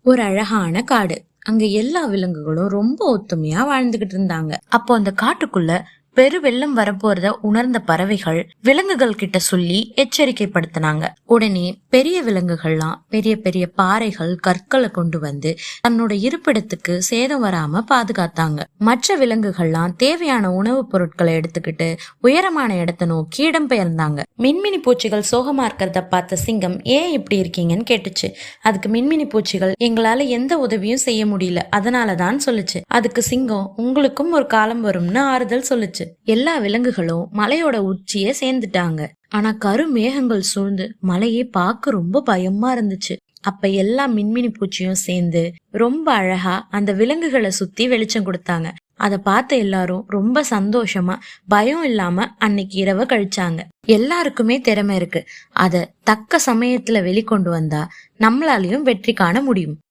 ஒரு அழகான காடு. அங்க எல்லா விலங்குகளும் ரொம்ப ஒத்துமையா வாழ்ந்துகிட்டு இருந்தாங்க. அப்போ அந்த காட்டுக்குள்ள பெரு வெள்ளம் வரப்போறத உணர்ந்த பறவைகள் விலங்குகள் கிட்ட சொல்லி எச்சரிக்கைப்படுத்தினாங்க. உடனே பெரிய விலங்குகள்லாம் பெரிய பெரிய பாறைகள் கற்களை கொண்டு வந்து தன்னோட இருப்பிடத்துக்கு சேதம் வராம பாதுகாத்தாங்க. மற்ற விலங்குகள்லாம் தேவையான உணவுப் பொருட்களை எடுத்துக்கிட்டு உயரமான இடத்தை நோக்கி இடம்பெயர்ந்தாங்க. மின்மினி பூச்சிகள் சோகமா இருக்கிறத பார்த்த சிங்கம் ஏன் இப்படி இருக்கீங்கன்னு கேட்டுச்சு. அதுக்கு மின்மினி பூச்சிகள் எங்களால எந்த உதவியும் செய்ய முடியல, அதனாலதான் சொல்லுச்சு. அதுக்கு சிங்கம் உங்களுக்கும் ஒரு காலம் வரும்னு ஆறுதல் சொல்லுச்சு. எல்லா விலங்குகளும் மலையோட உச்சிய சேர்ந்துட்டாங்க. ஆனா கருமேகங்கள் சூழ்ந்து மலையை பார்க்க ரொம்ப பயமா இருந்துச்சு. அப்ப எல்லா மின்மினி பூச்சியும் சேர்ந்து ரொம்ப அழகா அந்த விலங்குகளை சுத்தி வெளிச்சம் கொடுத்தாங்க. அத பார்த்த எல்லாரும் ரொம்ப சந்தோஷமா பயம் இல்லாம அன்னைக்கு இரவு கழிச்சாங்க. எல்லாருக்குமே திறமை இருக்கு. அத தக்க சமயத்துல வெளிக்கொண்டு வந்தா நம்மளாலையும் வெற்றி காண முடியும்.